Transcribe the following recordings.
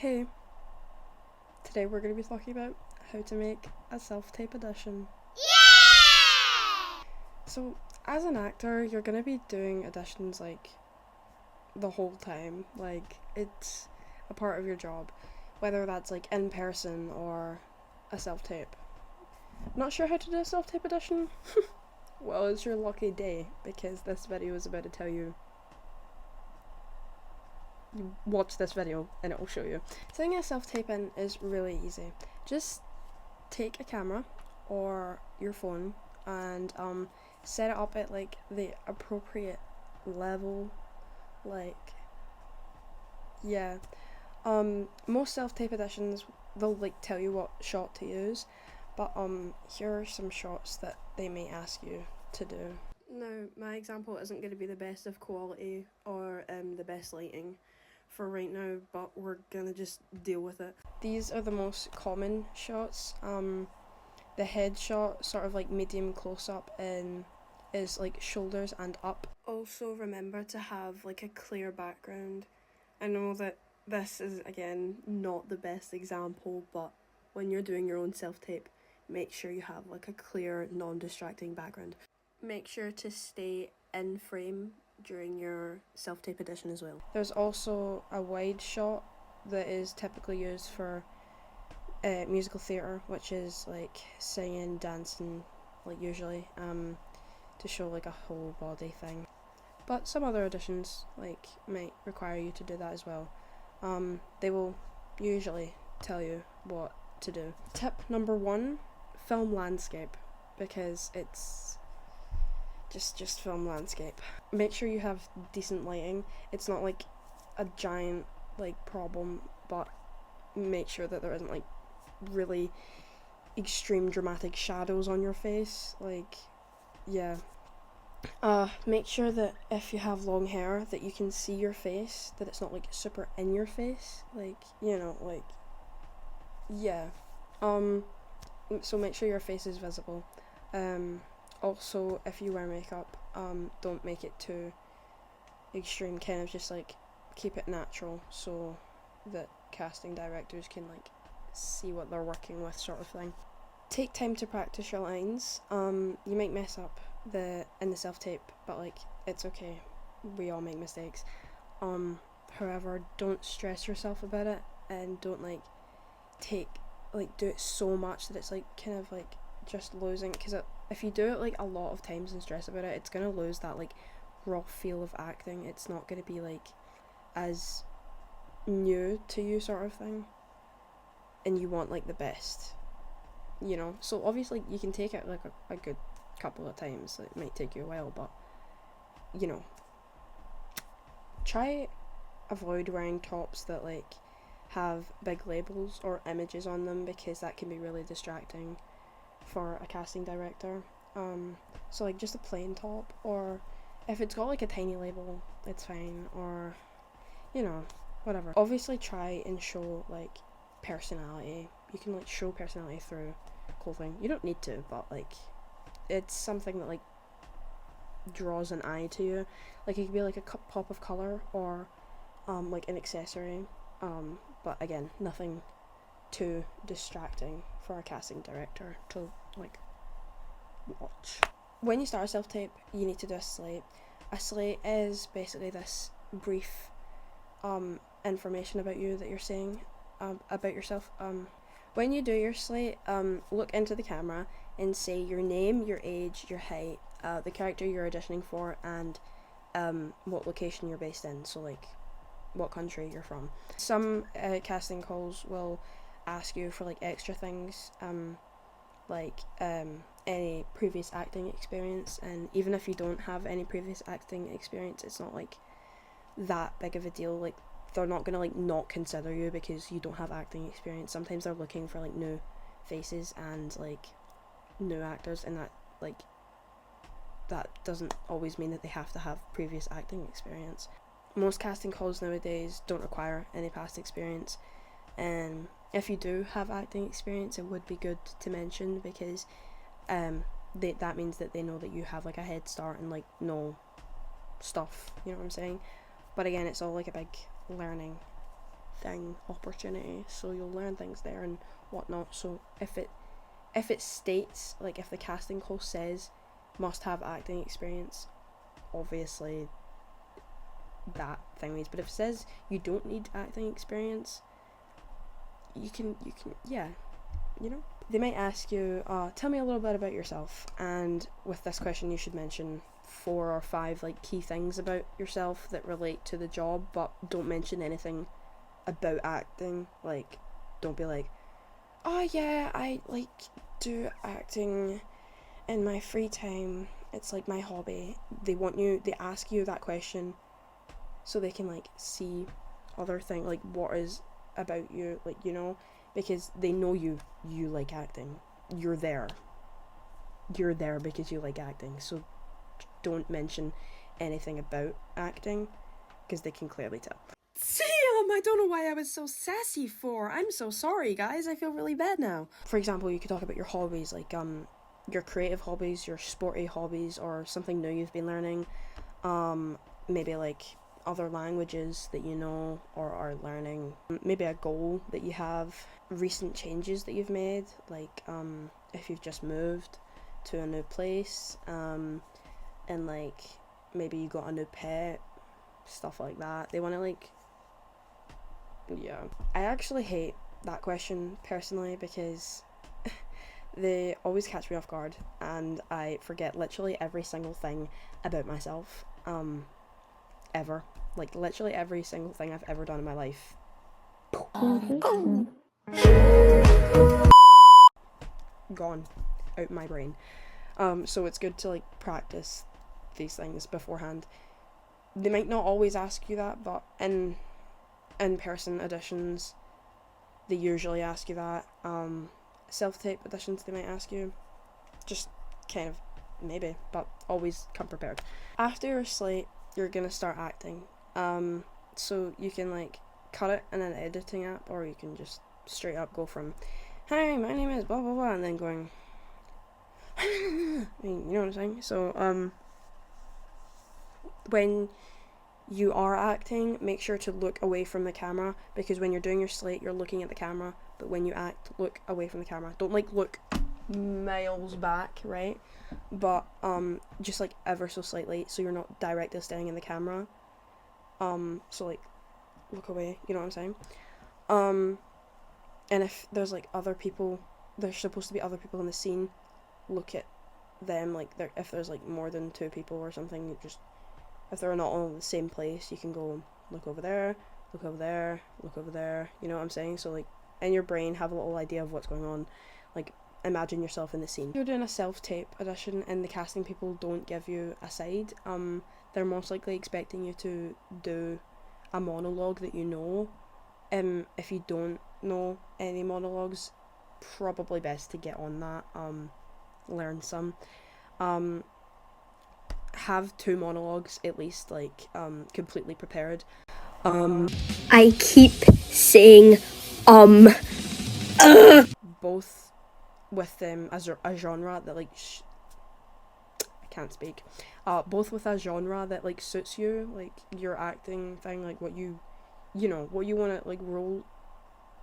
Hey, today we're going to be talking about how to make a self-tape audition. Yeah! So, as an actor, you're going to be doing auditions like the whole time. Like, it's a part of your job, whether that's like in person or a self-tape. Not sure how to do a self-tape audition? Well, it's your lucky day, because this video is about to tell you. You watch this video and it will show you. Setting a self-tape in is really easy. Just take a camera or your phone and set it up at like the appropriate level. Like, yeah. Most self-tape auditions, they'll like tell you what shot to use, but here are some shots that they may ask you to do. Now, my example isn't going to be the best of quality or the best lighting for right now, but we're gonna just deal with it. These are the most common shots. The head shot, sort of like medium close-up, is like shoulders and up. Also remember to have like a clear background. I know that this is, again, not the best example, but when you're doing your own self-tape, make sure you have like a clear, non-distracting background. Make sure to stay in frame during your self-tape audition as well. There's also a wide shot that is typically used for musical theatre, which is like singing, dancing, like usually, to show like a whole body thing. But some other auditions like might require you to do that as well. They will usually tell you what to do. Tip number 1, film landscape, because it's just film landscape. Make sure you have decent lighting. It's not like a giant like problem, but make sure that there isn't like really extreme dramatic shadows on your face. Like, yeah. Make sure that if you have long hair that you can see your face, that it's not like super in your face, like, you know, like, yeah. So make sure your face is visible. Also, if you wear makeup, don't make it too extreme, kind of just like keep it natural so that casting directors can like see what they're working with, sort of thing. Take time to practice your lines. You might mess up in the self-tape, but like, it's okay, we all make mistakes. However, don't stress yourself about it, and don't like do it so much that it's like kind of like just losing, because if you do it like a lot of times and stress about it, it's gonna lose that like raw feel of acting. It's not gonna be like as new to you, sort of thing, and you want like the best, you know. So obviously you can take it like a good couple of times. It might take you a while, but you know, try avoid wearing tops that like have big labels or images on them, because that can be really distracting for a casting director. So like just a plain top, or if it's got like a tiny label, it's fine, or you know, whatever. Obviously try and show like personality. You can like show personality through clothing. You don't need to, but like it's something that like draws an eye to you. Like it could be like a pop of color, or like an accessory, but again, nothing too distracting for a casting director to like watch. When you start a self-tape, you need to do a slate. A slate is basically this brief information about you that you're saying about yourself. When you do your slate, look into the camera and say your name, your age, your height, the character you're auditioning for, and what location you're based in, so like what country you're from. Some casting calls will ask you for like extra things, like any previous acting experience, and even if you don't have any previous acting experience, it's not like that big of a deal. Like, they're not gonna like not consider you because you don't have acting experience. Sometimes they're looking for like new faces and like new actors, and that doesn't always mean that they have to have previous acting experience. Most casting calls nowadays don't require any past experience, and if you do have acting experience, it would be good to mention, because that means that they know that you have like a head start and like know stuff, you know what I'm saying. But again, it's all like a big learning thing opportunity, so you'll learn things there and whatnot. So if it states, like if the casting call says must have acting experience, obviously that thing means. But if it says you don't need acting experience, you can yeah, you know. They might ask you, tell me a little bit about yourself, and with this question you should mention 4 or 5 like key things about yourself that relate to the job, but don't mention anything about acting. Like, don't be like, oh yeah, I like do acting in my free time, it's like my hobby. They ask you that question so they can like see other things, like what is about you, like, you know, because they know you like acting. You're there because you like acting, so don't mention anything about acting because they can clearly tell. Damn, I don't know why I was so sassy for. I'm so sorry, guys. I feel really bad now. For example, you could talk about your hobbies, like your creative hobbies, your sporty hobbies, or something new you've been learning. Maybe like other languages that you know or are learning. Maybe a goal that you have. Recent changes that you've made, like if you've just moved to a new place, and like maybe you got a new pet, stuff like that. They want to like, yeah. I actually hate that question personally because they always catch me off guard and I forget literally every single thing about myself, ever. Like literally every single thing I've ever done in my life. Gone out my brain. So it's good to like practice these things beforehand. They might not always ask you that, but in person auditions they usually ask you that. Self-tape auditions they might ask you, just kind of maybe, but always come prepared. After your slate you're gonna start acting, so you can like cut it in an editing app, or you can just straight up go from, hi, my name is blah blah blah, and then going I mean, you know what I'm saying? So when you are acting, make sure to look away from the camera, because when you're doing your slate you're looking at the camera, but when you act, look away from the camera. Don't like look miles back, right? But just like ever so slightly, so you're not directly staring in the camera. So like look away, you know what I'm saying? And if there's like other people, there's supposed to be other people in the scene, look at them. Like if there's like more than 2 people or something, you just, if they're not all in the same place, you can go look over there, look over there, look over there, you know what I'm saying? So like in your brain have a little idea of what's going on, like imagine yourself in the scene. You're doing a self-tape audition and the casting people don't give you a side, they're most likely expecting you to do a monologue that you know. If you don't know any monologues, probably best to get on that, learn some. Have 2 monologues at least, like completely prepared. I keep saying both with a genre that like I can't speak. Both with a genre that like suits you, like your acting thing, like what you know, what you want to like roll.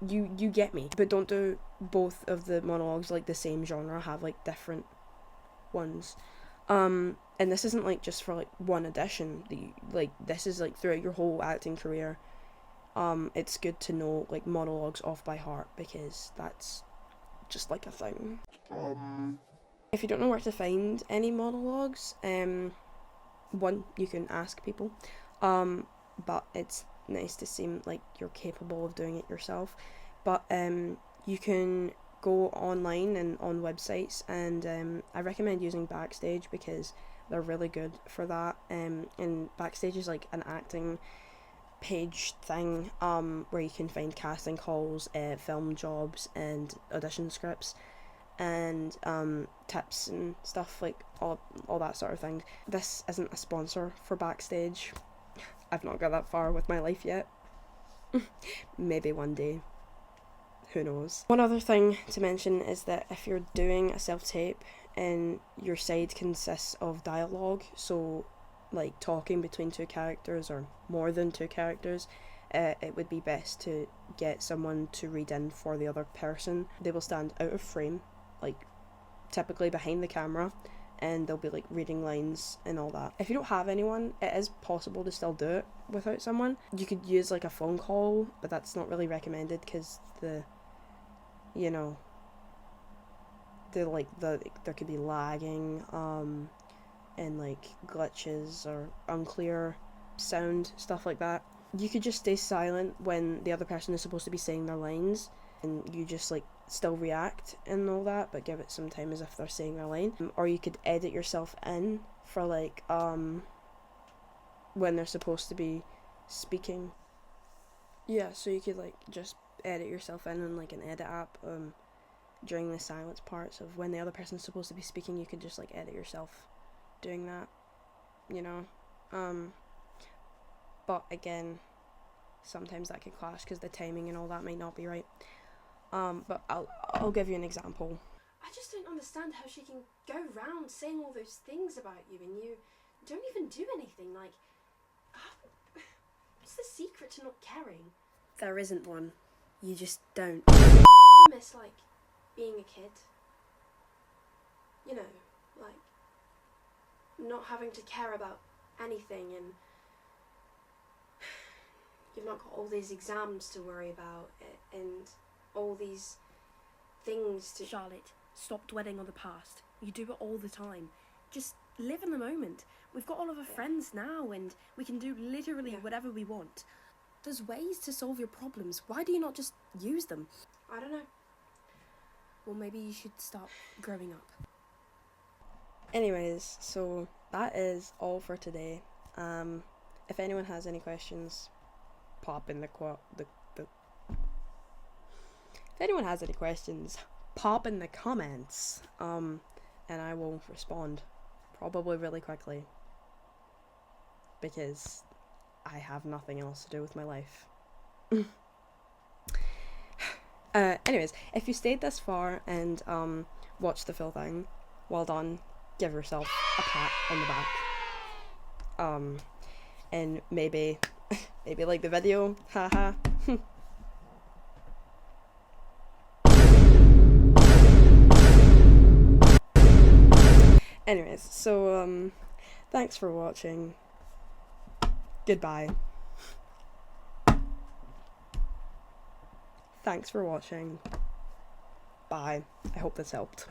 You get me. But don't do both of the monologues like the same genre, have like different ones. And this isn't like just for like one audition, like this is like throughout your whole acting career. It's good to know like monologues off by heart, because that's just like a thing. If you don't know where to find any monologues, one, you can ask people, but it's nice to seem like you're capable of doing it yourself. But you can go online and on websites, and I recommend using Backstage because they're really good for that. And Backstage is like an acting page thing, where you can find casting calls, film jobs, and audition scripts, and tips and stuff, like all that sort of thing. This isn't a sponsor for Backstage. I've not got that far with my life yet. Maybe one day. Who knows? One other thing to mention is that if you're doing a self-tape and your side consists of dialogue, so like talking between 2 characters or more than 2 characters, it would be best to get someone to read in for the other person. They will stand out of frame, like typically behind the camera, and they'll be like reading lines and all that. If you don't have anyone, it is possible to still do it without someone. You could use like a phone call, but that's not really recommended because there could be lagging and like glitches or unclear sound, stuff like that. You could just stay silent when the other person is supposed to be saying their lines, and you just like still react and all that, but give it some time as if they're saying their line. Or you could edit yourself in for like when they're supposed to be speaking. Yeah, so you could like just edit yourself in like an edit app during the silence parts of when the other person's supposed to be speaking. You could just like edit yourself doing that, but again, sometimes that can clash because the timing and all that might not be right. But I'll give you an example. I just don't understand how she can go round saying all those things about you and you don't even do anything. Like, what's the secret to not caring? There isn't one. You just don't. I miss, like, being a kid. You know, like, not having to care about anything, and you've not got all these exams to worry about and all these things to... Charlotte, stop dwelling on the past. You do it all the time. Just live in the moment. We've got all of our friends now and we can do literally whatever we want. There's ways to solve your problems. Why do you not just use them? I don't know. Well, maybe you should start growing up. Anyways, so that is all for today. If anyone has any questions, pop in the if anyone has any questions, pop in the comments, and I will respond, probably really quickly, because I have nothing else to do with my life. Anyways, if you stayed this far and watched the full thing, well done. Give yourself a pat on the back. And maybe like the video, haha. Anyways, so thanks for watching. Goodbye. Thanks for watching. Bye. I hope this helped.